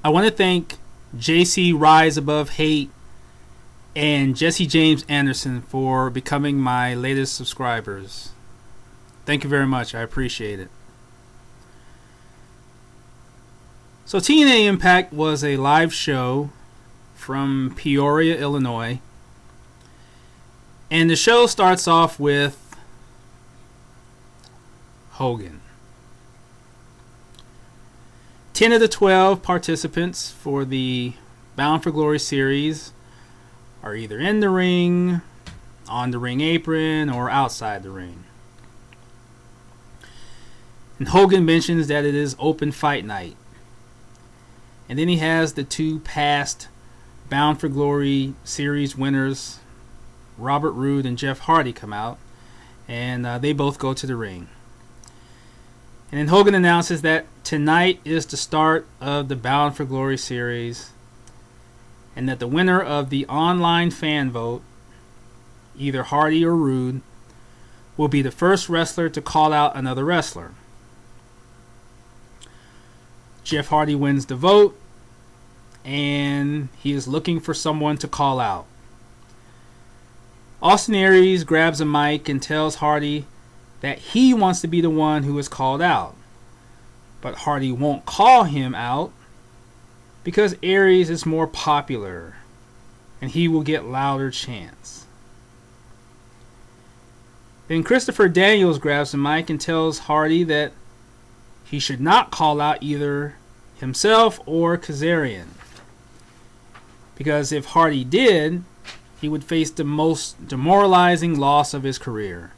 I want to thank JC Rise Above Hate and Jesse James Anderson for becoming my latest subscribers. Thank you very much. I appreciate it. So Tna Impact was a live show from Peoria, Illinois. And the show starts off with Hogan. 10 of the 12 participants for the Bound for Glory series are either in the ring, on the ring apron, or outside the ring. And Hogan mentions that it is open fight night. And then he has the two past Bound for Glory series winners, Robert Roode and Jeff Hardy, come out. And they both go to the ring. And then Hogan announces that tonight is the start of the Bound for Glory series, and that the winner of the online fan vote, either Hardy or Roode, will be the first wrestler to call out another wrestler. Jeff Hardy wins the vote, and he is looking for someone to call out. Austin Aries grabs a mic and tells Hardy that he wants to be the one who is called out. But Hardy won't call him out because Aries is more popular and he will get louder chants. Then Christopher Daniels grabs the mic and tells Hardy that he should not call out either himself or Kazarian, because if Hardy did, he would face the most demoralizing loss of his career.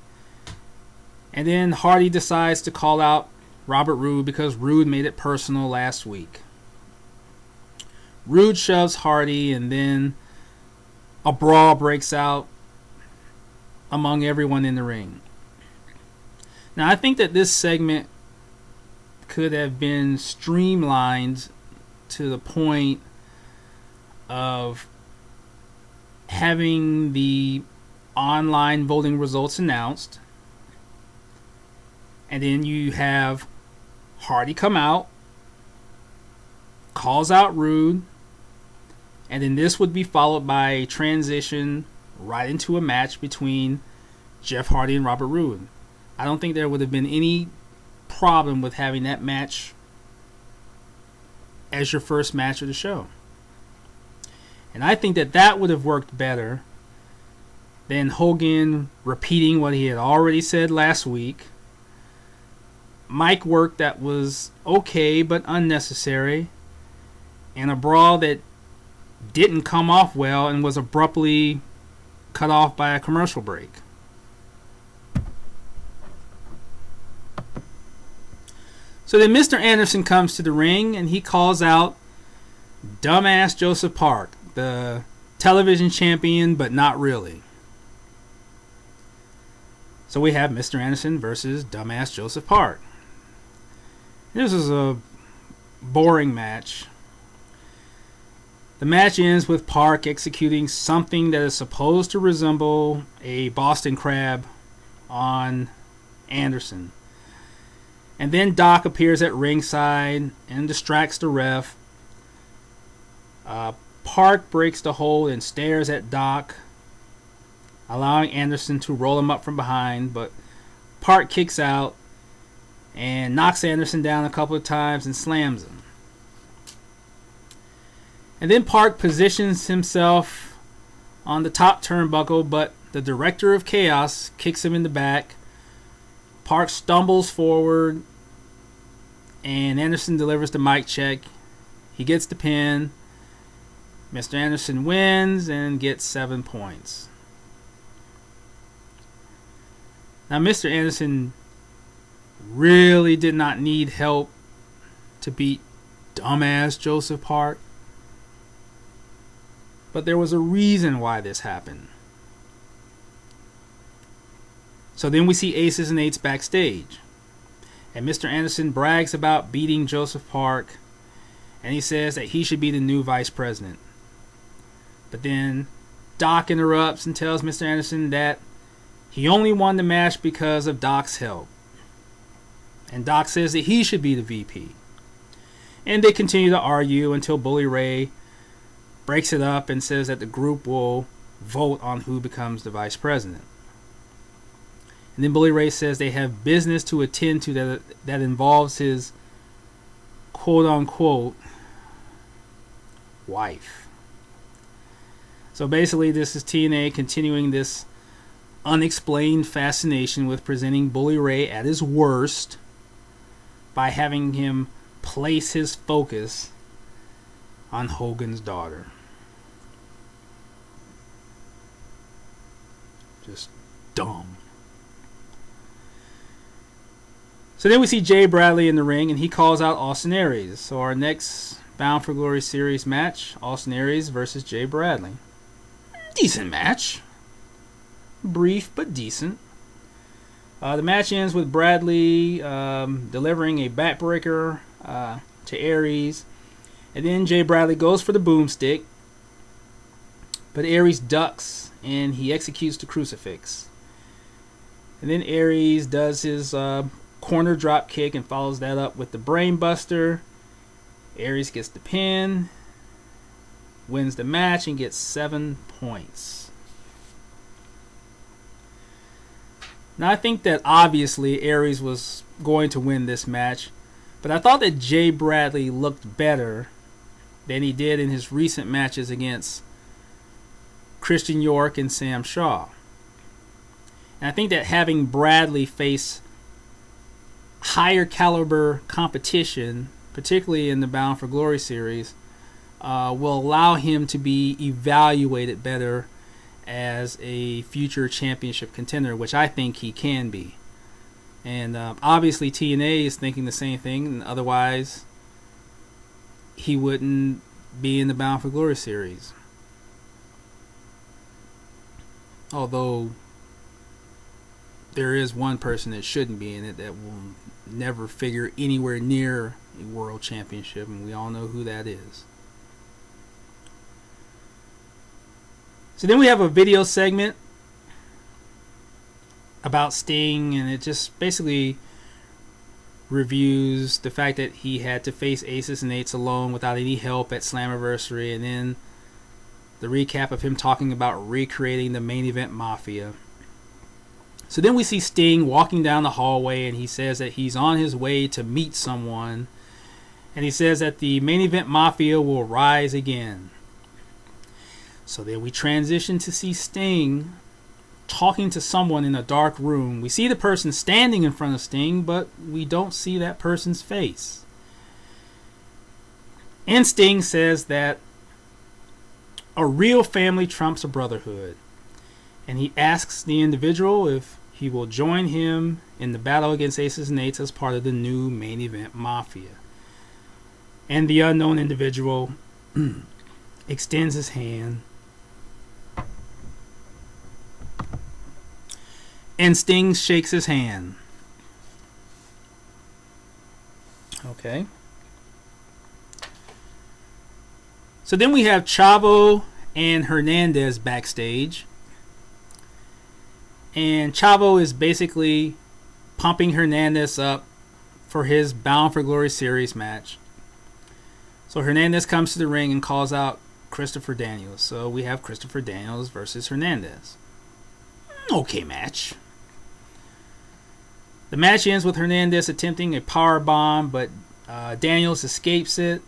And then Hardy decides to call out Robert Roode because Roode made it personal last week. Roode shoves Hardy, and then a brawl breaks out among everyone in the ring. Now, I think that this segment could have been streamlined to the point of having the online voting results announced. And then you have Hardy come out, calls out Roode, and then this would be followed by a transition right into a match between Jeff Hardy and Robert Roode. I don't think there would have been any problem with having that match as your first match of the show. And I think that that would have worked better than Hogan repeating what he had already said last week. Mic work that was okay but unnecessary, and a brawl that didn't come off well and was abruptly cut off by a commercial break. So then Mr. Anderson comes to the ring and he calls out Dumbass Joseph Park, the television champion, but not really. So we have Mr. Anderson versus Dumbass Joseph Park. This is a boring match. The match ends with Park executing something that is supposed to resemble a Boston Crab on Anderson. And then Doc appears at ringside and distracts the ref. Park breaks the hold and stares at Doc, allowing Anderson to roll him up from behind, but Park kicks out and knocks Anderson down a couple of times and slams him. And then Park positions himself on the top turnbuckle, but the Director of Chaos kicks him in the back. Park stumbles forward, and Anderson delivers the mic check. He gets the pin. Mr. Anderson wins and gets 7 points. Now, Mr. Anderson really did not need help to beat Dumbass Joseph Park. But there was a reason why this happened. So then we see Aces and Eights backstage. And Mr. Anderson brags about beating Joseph Park. And he says that he should be the new vice president. But then Doc interrupts and tells Mr. Anderson that he only won the match because of Doc's help. And Doc says that he should be the VP. And they continue to argue until Bully Ray breaks it up and says that the group will vote on who becomes the vice president. And then Bully Ray says they have business to attend to that involves his quote-unquote wife. So basically this is TNA continuing this unexplained fascination with presenting Bully Ray at his worst by having him place his focus on Hogan's daughter. Just dumb. So then we see Jay Bradley in the ring, and he calls out Austin Aries. So our next Bound for Glory series match, Austin Aries versus Jay Bradley. Decent match. Brief, but decent. The match ends with Bradley delivering a backbreaker to Aries. And then Jay Bradley goes for the boomstick. But Aries ducks, and he executes the crucifix. And then Aries does his corner drop kick and follows that up with the brain buster. Aries gets the pin, wins the match, and gets 7 points. Now I think that obviously Aries was going to win this match, but I thought that Jay Bradley looked better than he did in his recent matches against Christian York and Sam Shaw. And I think that having Bradley face higher caliber competition, particularly in the Bound for Glory series, will allow him to be evaluated better as a future championship contender, which I think he can be. And obviously TNA is thinking the same thing, and otherwise he wouldn't be in the Bound for Glory series. Although there is one person that shouldn't be in it that will never figure anywhere near a world championship, and we all know who that is. So then we have a video segment about Sting, and it just basically reviews the fact that he had to face Aces and Eights alone without any help at Slammiversary, and then the recap of him talking about recreating the Main Event Mafia. So then we see Sting walking down the hallway, and he says that he's on his way to meet someone, and he says that the Main Event Mafia will rise again. So then we transition to see Sting talking to someone in a dark room. We see the person standing in front of Sting, but we don't see that person's face. And Sting says that a real family trumps a brotherhood. And he asks the individual if he will join him in the battle against Aces and Eights as part of the new Main Event Mafia. And the unknown individual extends his hand. And Sting shakes his hand. Okay. So then we have Chavo and Hernandez backstage. And Chavo is basically pumping Hernandez up for his Bound for Glory series match. So Hernandez comes to the ring and calls out Christopher Daniels. So we have Christopher Daniels versus Hernandez. Okay match. The match ends with Hernandez attempting a power bomb, but Daniels escapes it.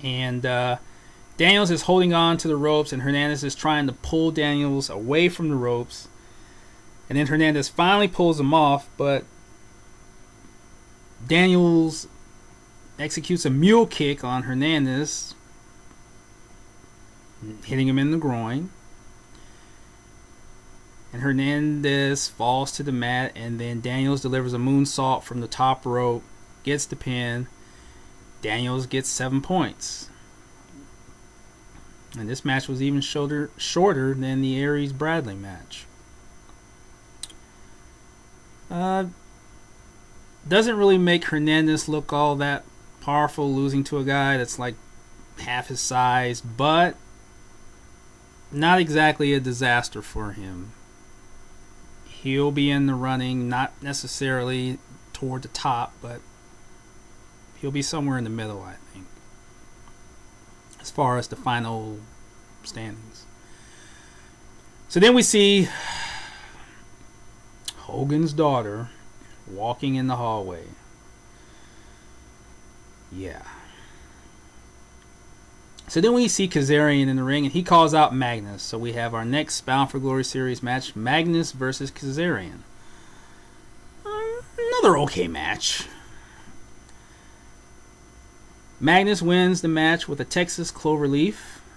And Daniels is holding on to the ropes, and Hernandez is trying to pull Daniels away from the ropes. And then Hernandez finally pulls him off, but Daniels executes a mule kick on Hernandez, hitting him in the groin. And Hernandez falls to the mat, and then Daniels delivers a moonsault from the top rope, gets the pin. Daniels gets 7 points. And this match was even shorter than the Aries-Bradley match. Doesn't really make Hernandez look all that powerful, losing to a guy that's like half his size, but not exactly a disaster for him. He'll be in the running, not necessarily toward the top, but He'll be somewhere in the middle, I think, as far as the final standings. So then we see Hogan's daughter walking in the hallway. Yeah. So then we see Kazarian in the ring, and he calls out Magnus. So we have our next Bound for Glory series match, Magnus versus Kazarian. Another okay match. Magnus wins the match with a Texas Cloverleaf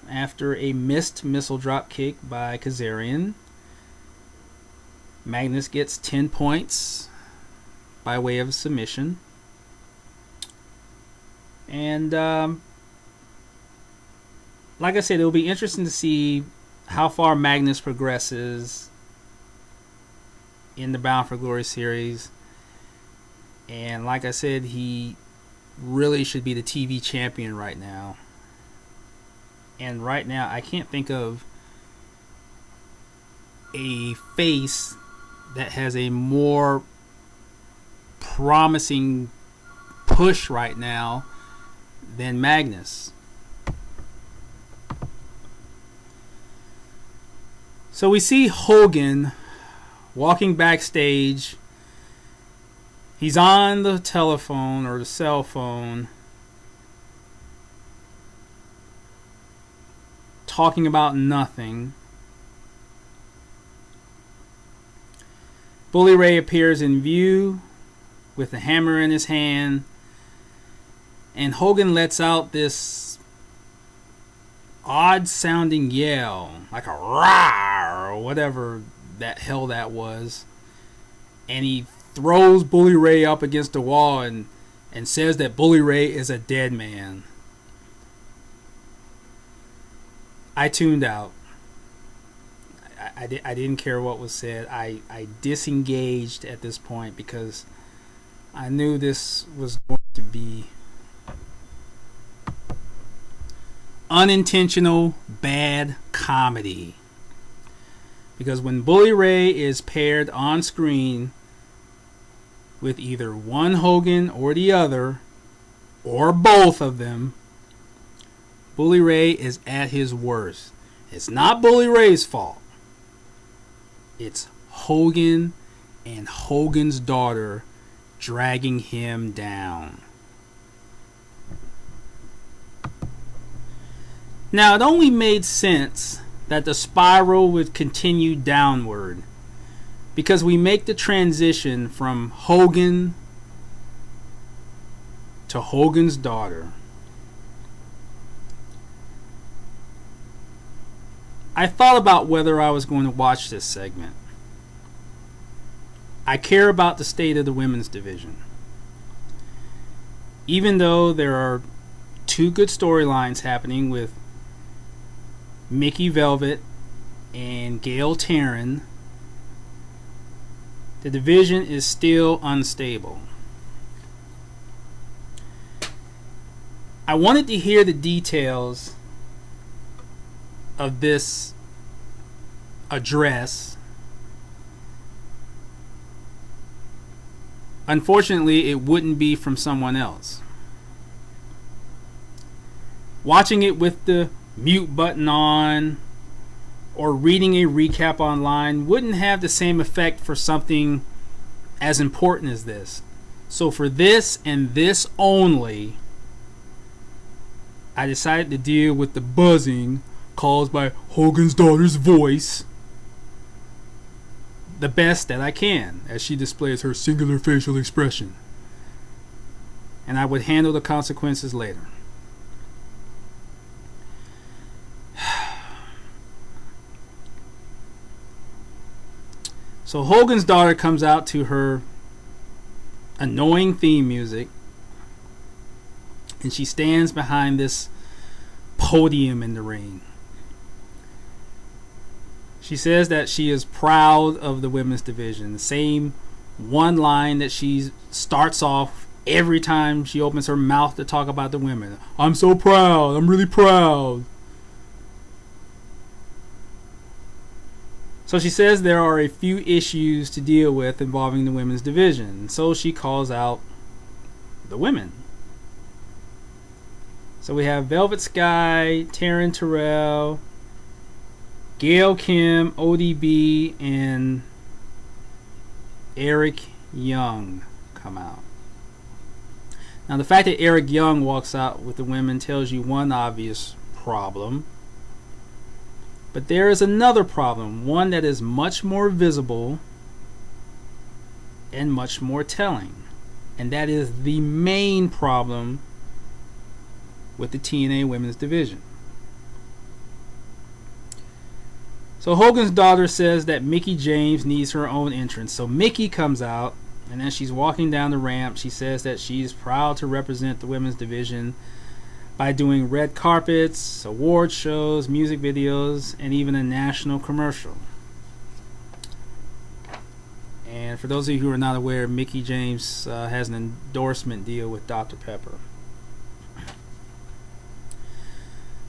after a missed missile drop kick by Kazarian. Magnus gets 10 points by way of submission. And like I said, it'll be interesting to see how far Magnus progresses in the Bound for Glory series. And like I said, he really should be the TV champion right now. And right now, I can't think of a face that has a more promising push right now than Magnus. So we see Hogan walking backstage. He's on the telephone or the cell phone talking about nothing. Bully Ray appears in view with a hammer in his hand, and Hogan lets out this odd sounding yell, like a roar or whatever that hell that was, and he throws Bully Ray up against the wall and says that Bully Ray is a dead man. I tuned out. I didn't care what was said. I disengaged at this point because I knew this was going to be unintentional bad comedy. Because when Bully Ray is paired on screen with either one Hogan or the other, or both of them, Bully Ray is at his worst. It's not Bully Ray's fault. It's Hogan and Hogan's daughter dragging him down. Now, it only made sense that the spiral would continue downward because we make the transition from Hogan to Hogan's daughter. I thought about whether I was going to watch this segment. I care about the state of the women's division. Even though there are two good storylines happening with Mickey Velvet and Gail Taryn, the division is still unstable. I wanted to hear the details of this address. Unfortunately, it wouldn't be from someone else. Watching it with the mute button on or reading a recap online wouldn't have the same effect for something as important as this. So for this and this only, I decided to deal with the buzzing caused by Hogan's daughter's voice the best that I can as she displays her singular facial expression. And I would handle the consequences later. So Hogan's daughter comes out to her annoying theme music, and she stands behind this podium in the ring. She says that she is proud of the women's division. The same one line that she starts off every time she opens her mouth to talk about the women. I'm so proud. I'm really proud. So she says there are a few issues to deal with involving the women's division. So she calls out the women. So we have Velvet Sky, Taryn Terrell, Gail Kim, ODB, and Eric Young come out. Now, the fact that Eric Young walks out with the women tells you one obvious problem. But there is another problem, one that is much more visible and much more telling. And that is the main problem with the TNA Women's Division. So Hogan's daughter says that Mickie James needs her own entrance. So Mickie comes out, and as she's walking down the ramp, she says that she's proud to represent the women's division by doing red carpets, award shows, music videos, and even a national commercial. And for those of you who are not aware, Mickie James has an endorsement deal with Dr. Pepper.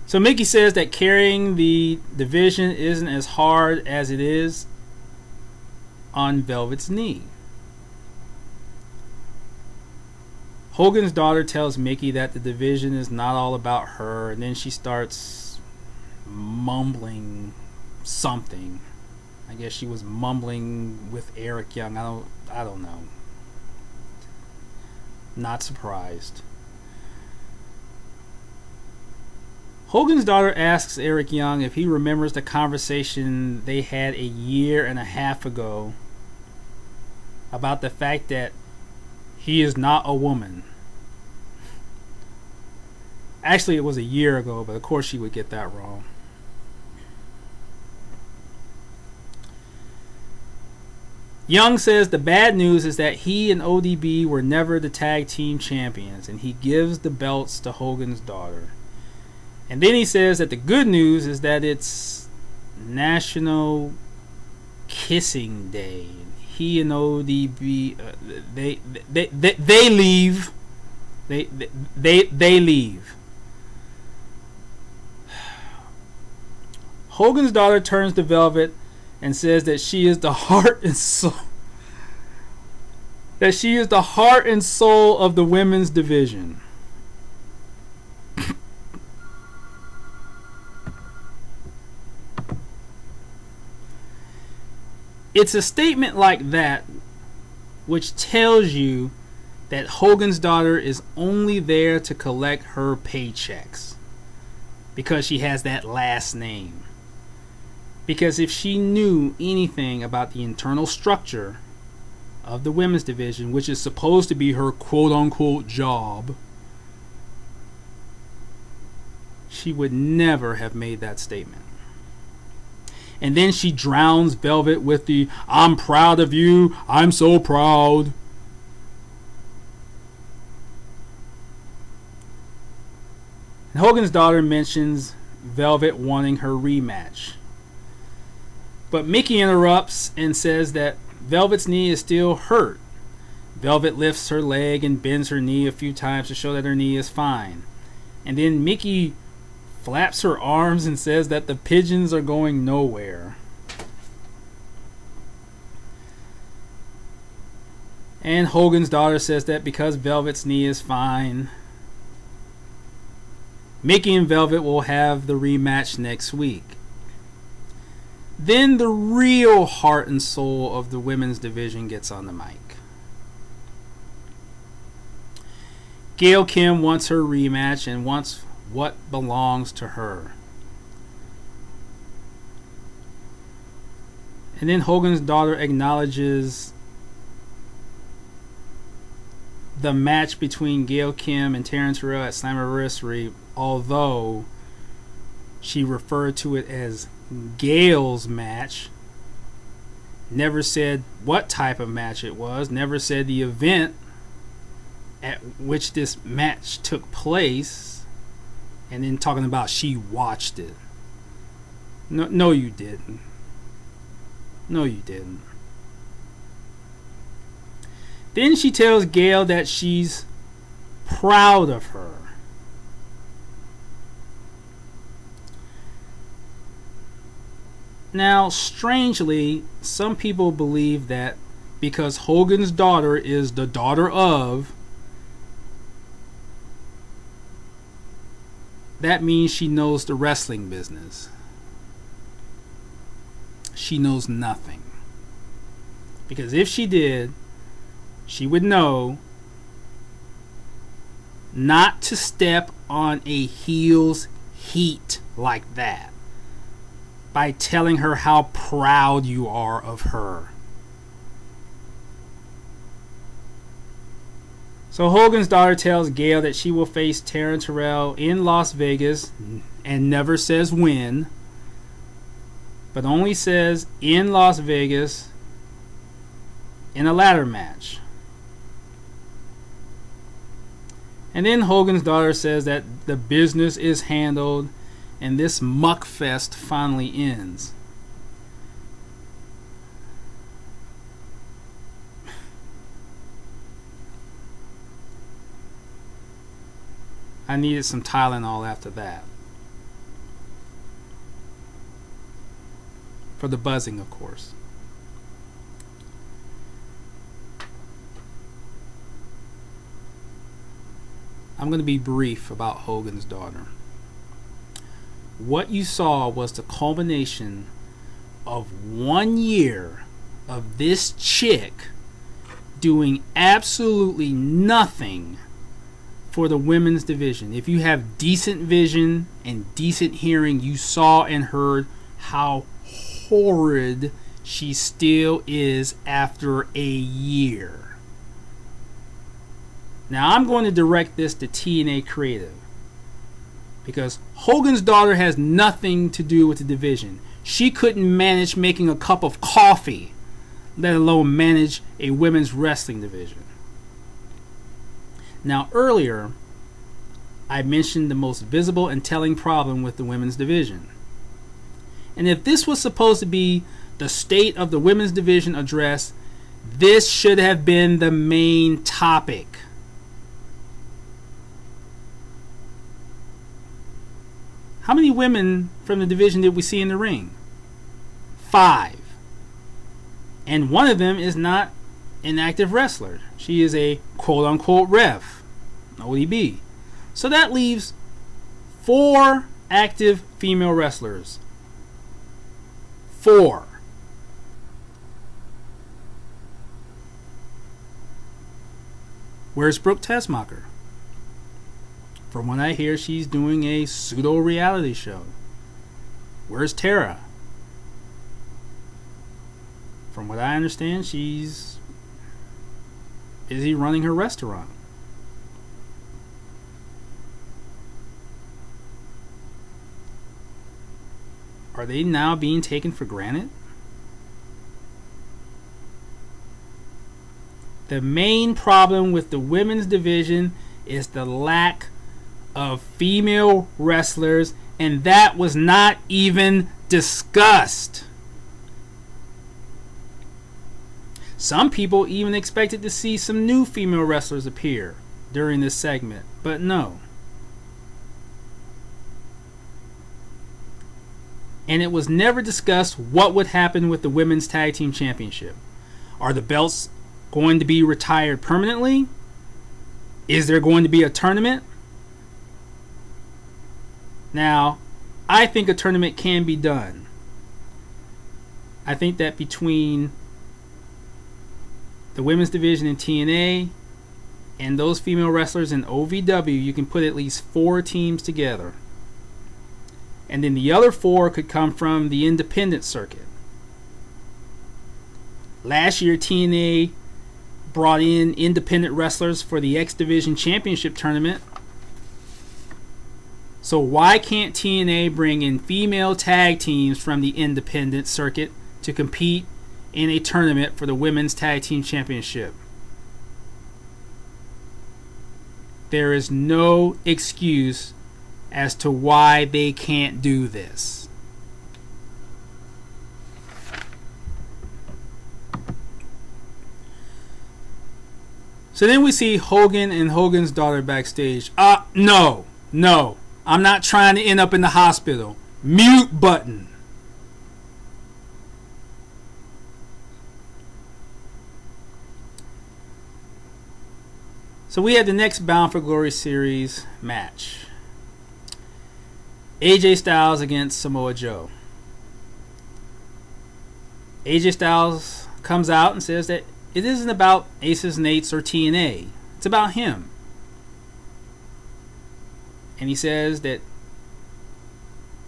So Mickie says that carrying the division isn't as hard as it is on Velvet's knee. Hogan's daughter tells Mickie that the division is not all about her, and then she starts mumbling something. I guess she was mumbling with Eric Young. I don't know. Not surprised. Hogan's daughter asks Eric Young if he remembers the conversation they had a year and a half ago about the fact that he is not a woman. Actually, it was a year ago, but of course she would get that wrong. Young says the bad news is that he and ODB were never the tag team champions, and he gives the belts to Hogan's daughter. And then he says that the good news is that it's National Kissing Day. He and ODB they leave. They leave. Hogan's daughter turns to Velvet and says that she is the heart and soul. That she is the heart and soul of the women's division. It's a statement like that which tells you that Hogan's daughter is only there to collect her paychecks because she has that last name. Because if she knew anything about the internal structure of the women's division, which is supposed to be her quote-unquote job, she would never have made that statement. And then she drowns Velvet with the "I'm proud of you, I'm so proud." And Hogan's daughter mentions Velvet wanting her rematch. But Mickie interrupts and says that Velvet's knee is still hurt. Velvet lifts her leg and bends her knee a few times to show that her knee is fine. And then Mickie flaps her arms and says that the pigeons are going nowhere. And Hogan's daughter says that because Velvet's knee is fine, Mickie and Velvet will have the rematch next week. Then the real heart and soul of the women's division gets on the mic. Gail Kim wants her rematch and wants what belongs to her. And then Hogan's daughter acknowledges the match between Gail Kim and Taryn Terrell at Slammiversary, although she referred to it as Gail's match. Never said what type of match it was, never said the event at which this match took place, and then talking about she watched it. No, you didn't. No, you didn't. Then she tells Gail that she's proud of her. Now, strangely, some people believe that because Hogan's daughter is the daughter of, that means she knows the wrestling business. She knows nothing. Because if she did, she would know not to step on a heel's heat like that by telling her how proud you are of her. So Hogan's daughter tells Gail that she will face Taryn Terrell in Las Vegas and never says when, but only says in Las Vegas in a ladder match. And then Hogan's daughter says that the business is handled and this muckfest finally ends. I needed some Tylenol after that. For the buzzing, of course. I'm going to be brief about Hogan's daughter. What you saw was the culmination of 1 year of this chick doing absolutely nothing for the women's division. If you have decent vision and decent hearing, you saw and heard how horrid she still is after a year. Now I'm going to direct this to TNA Creative, because Hogan's daughter has nothing to do with the division. She couldn't manage making a cup of coffee, let alone manage a women's wrestling division. Now earlier, I mentioned the most visible and telling problem with the women's division. And if this was supposed to be the state of the women's division address, this should have been the main topic. How many women from the division did we see in the ring? 5. And one of them is not an active wrestler. She is a quote-unquote ref, ODB. So that leaves 4 active female wrestlers. 4. Where's Brooke Tessmacher? From what I hear, she's doing a pseudo reality show. Where's Tara? From what I understand, she's busy running her restaurant. Are they now being taken for granted? The main problem with the women's division is the lack of female wrestlers, and that was not even discussed. Some people even expected to see some new female wrestlers appear during this segment, but no. And it was never discussed what would happen with the Women's Tag Team Championship. Are the belts going to be retired permanently? Is there going to be a tournament? Now, I think a tournament can be done. I think that between the women's division in TNA and those female wrestlers in OVW, you can put at least 4 teams together. And then the other 4 could come from the independent circuit. Last year, TNA brought in independent wrestlers for the X Division Championship tournament. So why can't TNA bring in female tag teams from the independent circuit to compete in a tournament for the Women's Tag Team Championship? There is no excuse as to why they can't do this. So then we see Hogan and Hogan's daughter backstage. No. I'm not trying to end up in the hospital. Mute button. So we had the next Bound for Glory series match. AJ Styles against Samoa Joe. AJ Styles comes out and says that it isn't about Aces, Nates, or TNA. It's about him. And he says that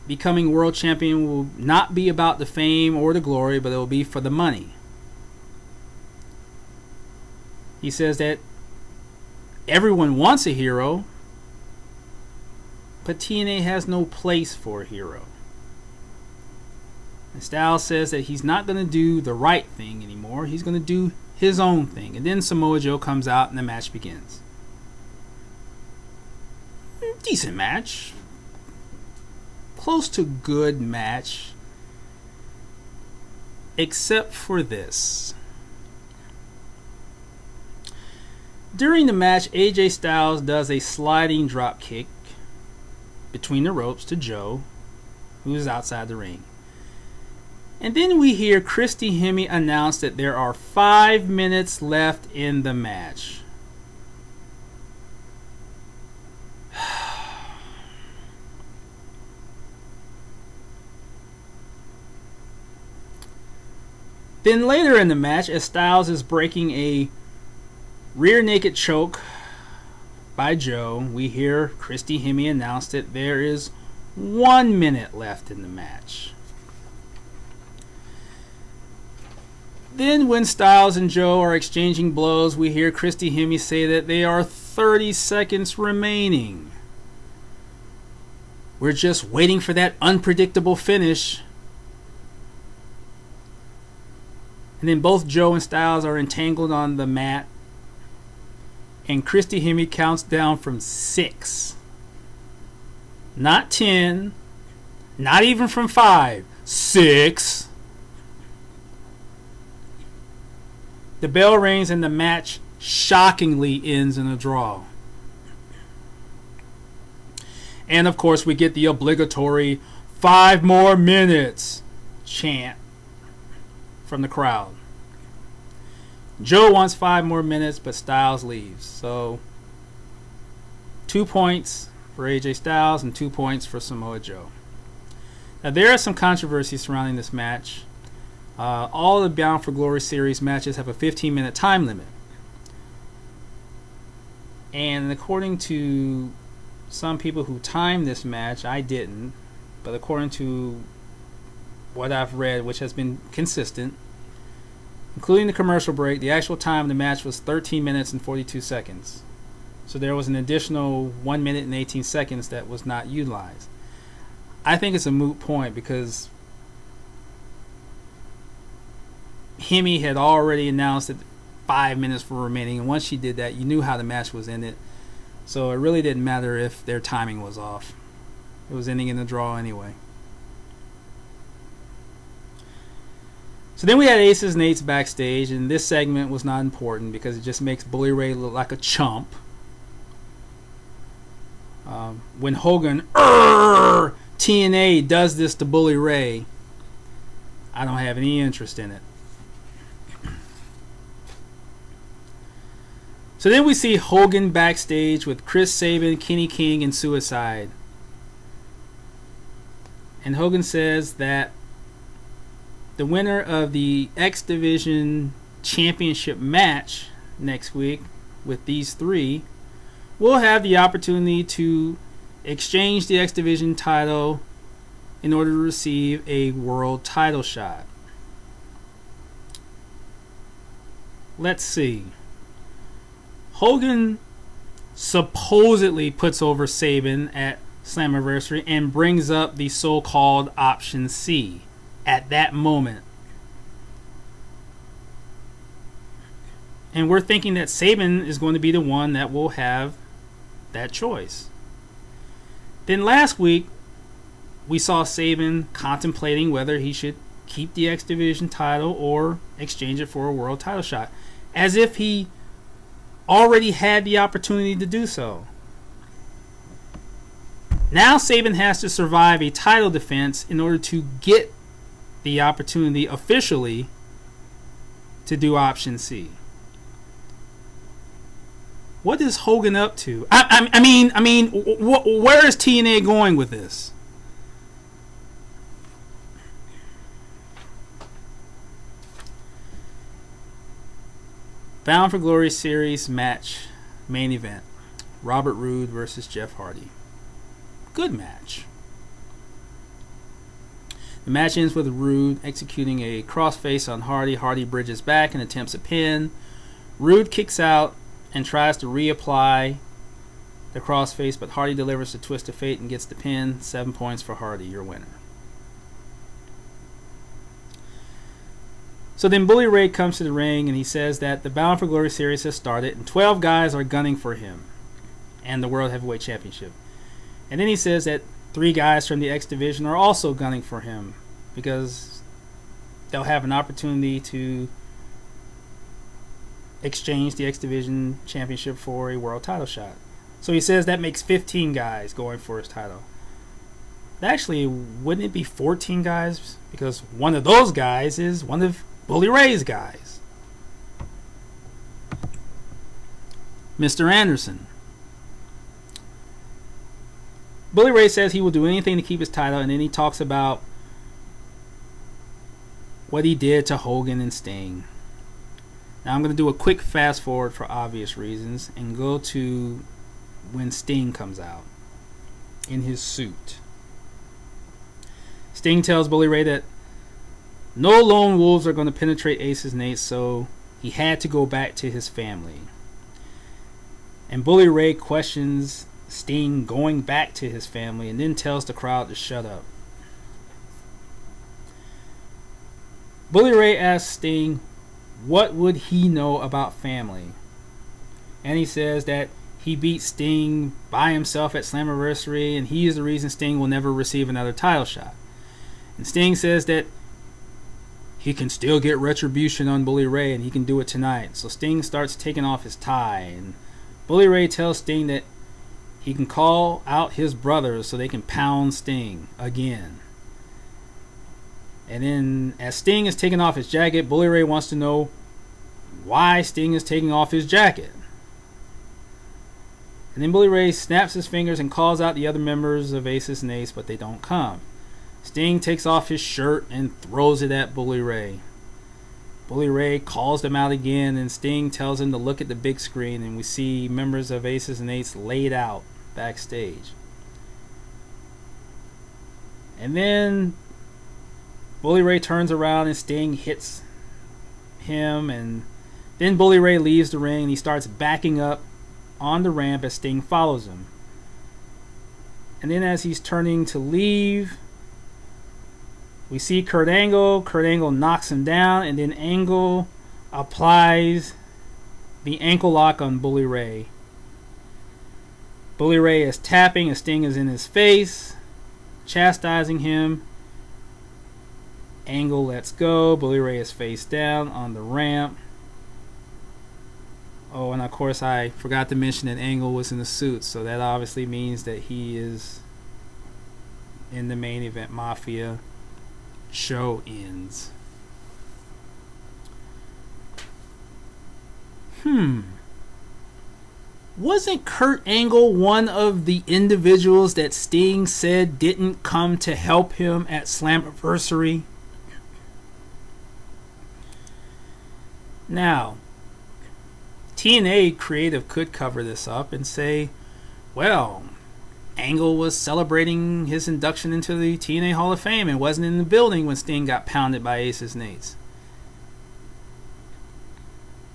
becoming world champion will not be about the fame or the glory, but it will be for the money. He says that everyone wants a hero, but TNA has no place for a hero. And Styles says that he's not going to do the right thing anymore. He's going to do his own thing. And then Samoa Joe comes out and the match begins. Decent match. Close to good match. Except for this. During the match, AJ Styles does a sliding drop kick between the ropes to Joe, who is outside the ring. And then we hear Christy Hemme announce that there are 5 minutes left in the match. Then later in the match, as Styles is breaking a rear naked choke by Joe, we hear Christy Hemme announce that there is 1 minute left in the match. Then when Styles and Joe are exchanging blows, we hear Christy Hemme say that there are 30 seconds remaining. We're just waiting for that unpredictable finish. And then both Joe and Styles are entangled on the mat. And Christy Hemme counts down from 6. Not 10. Not even from 5. 6. The bell rings and the match shockingly ends in a draw. And of course we get the obligatory 5 more minutes chant from the crowd. Joe wants 5 more minutes, but Styles leaves. So 2 points for AJ Styles and 2 points for Samoa Joe. Now there is some controversy surrounding this match. All the Bound for Glory series matches have a 15-minute time limit. And according to some people who timed this match, I didn't, but according to what I've read, which has been consistent, including the commercial break, the actual time of the match was 13 minutes and 42 seconds. So there was an additional 1 minute and 18 seconds that was not utilized. I think it's a moot point because Hemme had already announced that 5 minutes were remaining, and once she did that, you knew how the match was ended. So it really didn't matter if their timing was off. It was ending in a draw anyway. So then we had Aces and Eights backstage, and this segment was not important because it just makes Bully Ray look like a chump. When Hogan TNA does this to Bully Ray, I don't have any interest in it. So then we see Hogan backstage with Chris Sabin, Kenny King, and Suicide. And Hogan says that the winner of the X Division Championship match next week with these three will have the opportunity to exchange the X Division title in order to receive a world title shot. Let's see. Hogan supposedly puts over Sabin at Slammiversary and brings up the so-called Option C at that moment. And we're thinking that Sabin is going to be the one that will have that choice. Then last week, we saw Sabin contemplating whether he should keep the X Division title or exchange it for a world title shot, as if he already had the opportunity to do so. Now Sabin has to survive a title defense in order to get the opportunity officially to do Option C. What is Hogan up to? I mean, where is TNA going with this? Bound for Glory series match, main event. Robert Roode versus Jeff Hardy. Good match. The match ends with Roode executing a crossface on Hardy. Hardy bridges back and attempts a pin. Roode kicks out and tries to reapply the crossface, but Hardy delivers the twist of fate and gets the pin. 7 points for Hardy, your winner. So then Bully Ray comes to the ring and he says that the Bound for Glory series has started and 12 guys are gunning for him and the World Heavyweight Championship. And then he says that 3 guys from the X Division are also gunning for him because they'll have an opportunity to exchange the X Division Championship for a world title shot. So he says that makes 15 guys going for his title. Actually, wouldn't it be 14 guys? Because one of those guys is one of Bully Ray's guys. Mr. Anderson. Bully Ray says he will do anything to keep his title, and then he talks about what he did to Hogan and Sting. Now I'm going to do a quick fast forward for obvious reasons and go to when Sting comes out in his suit. Sting tells Bully Ray that no lone wolves are going to penetrate Ace's Nate, so he had to go back to his family. And Bully Ray questions Sting going back to his family and then tells the crowd to shut up. Bully Ray asks Sting what would he know about family, and he says that he beat Sting by himself at Slammiversary and he is the reason Sting will never receive another title shot. And Sting says that he can still get retribution on Bully Ray and he can do it tonight. So Sting starts taking off his tie and Bully Ray tells Sting that he can call out his brothers so they can pound Sting again. And then as Sting is taking off his jacket, Bully Ray wants to know why Sting is taking off his jacket. And then Bully Ray snaps his fingers and calls out the other members of Aces and Ace, but they don't come. Sting takes off his shirt and throws it at Bully Ray. Bully Ray calls them out again and Sting tells him to look at the big screen, and we see members of Aces and Ace laid out backstage. And then Bully Ray turns around and Sting hits him, and then Bully Ray leaves the ring and he starts backing up on the ramp as Sting follows him. And then as he's turning to leave, we see Kurt Angle. Kurt Angle knocks him down, and then Angle applies the ankle lock on Bully Ray. Bully Ray is tapping as Sting is in his face, chastising him. Angle lets go. Bully Ray is face down on the ramp. Oh, and of course I forgot to mention that Angle was in a suit, so that obviously means that he is in the Main Event Mafia. Show ends. Wasn't Kurt Angle one of the individuals that Sting said didn't come to help him at Slammiversary? Now, TNA Creative could cover this up and say, well, Angle was celebrating his induction into the TNA Hall of Fame and wasn't in the building when Sting got pounded by Aces and Eights.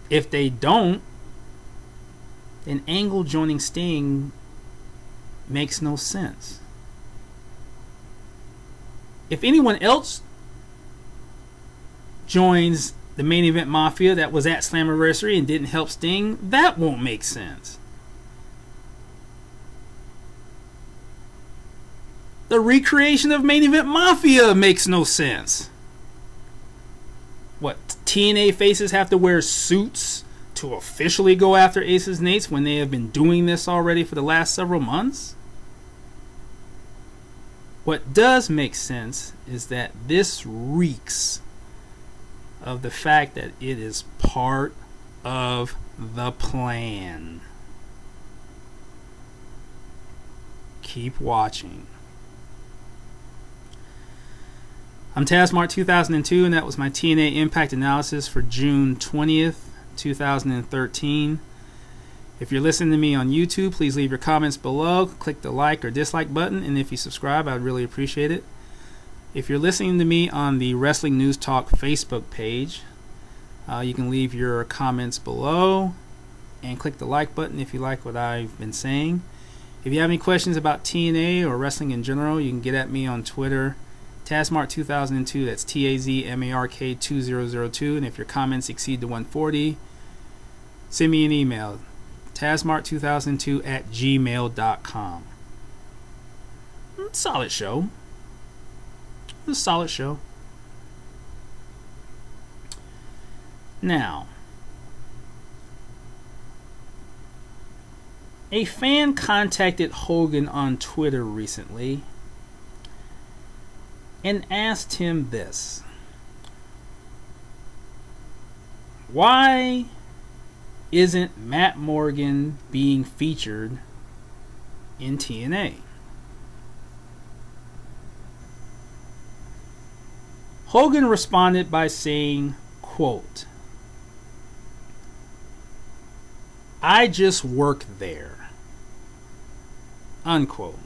If they don't, then Angle joining Sting makes no sense. If anyone else joins the Main Event Mafia that was at Slammiversary and didn't help Sting, that won't make sense. The recreation of Main Event Mafia makes no sense. What, TNA faces have to wear suits to officially go after Aces and Eights when they have been doing this already for the last several months? What does make sense is that this reeks of the fact that it is part of the plan. Keep watching. I'm TazMart 2002, and that was my TNA Impact Analysis for June 20th, 2013. If you're listening to me on YouTube, please leave your comments below. Click the like or dislike button, and if you subscribe, I'd really appreciate it. If you're listening to me on the Wrestling News Talk Facebook page, you can leave your comments below and click the like button if you like what I've been saying. If you have any questions about TNA or wrestling in general, you can get at me on Twitter, Tazmark2002. That's TAZMARK2002. And if your comments exceed the 140, send me an email, Tazmark2002@gmail.com. Solid show. It was a solid show. Now, a fan contacted Hogan on Twitter recently and asked him this: why isn't Matt Morgan being featured in TNA? Hogan responded by saying, quote, "I just work there," unquote.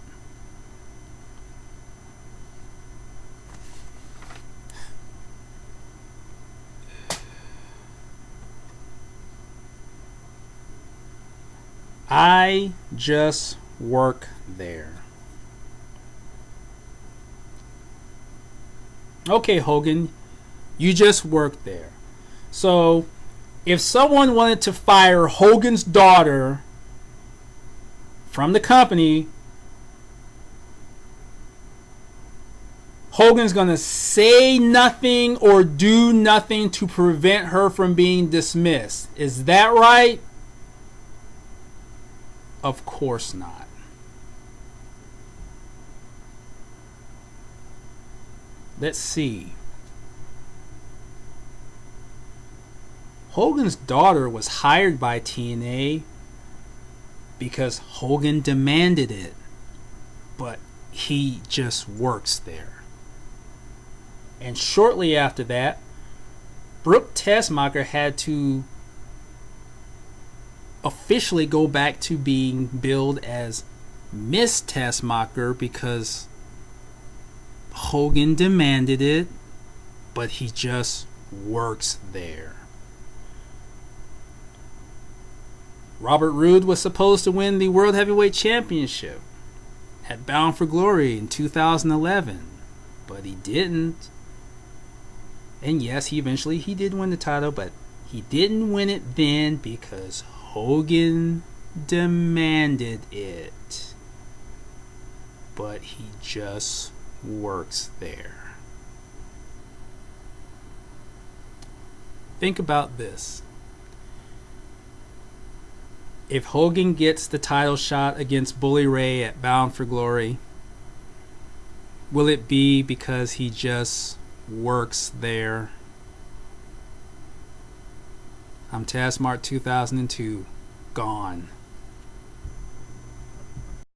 I just work there. Okay, Hogan, you just work there. So, if someone wanted to fire Hogan's daughter from the company, Hogan's going to say nothing or do nothing to prevent her from being dismissed. Is that right? Of course not. Let's see. Hogan's daughter was hired by TNA because Hogan demanded it, but he just works there. And shortly after that, Brooke Tessmacher had to officially go back to being billed as Miss Tessmacher because Hogan demanded it, but he just works there. Robert Roode was supposed to win the World Heavyweight Championship at Bound for Glory in 2011, but he didn't. And yes, he did win the title, but he didn't win it then because Hogan demanded it. But he just works there. Think about this. If Hogan gets the title shot against Bully Ray at Bound for Glory, will it be because he just works there? I'm Tazmark 2002. Gone.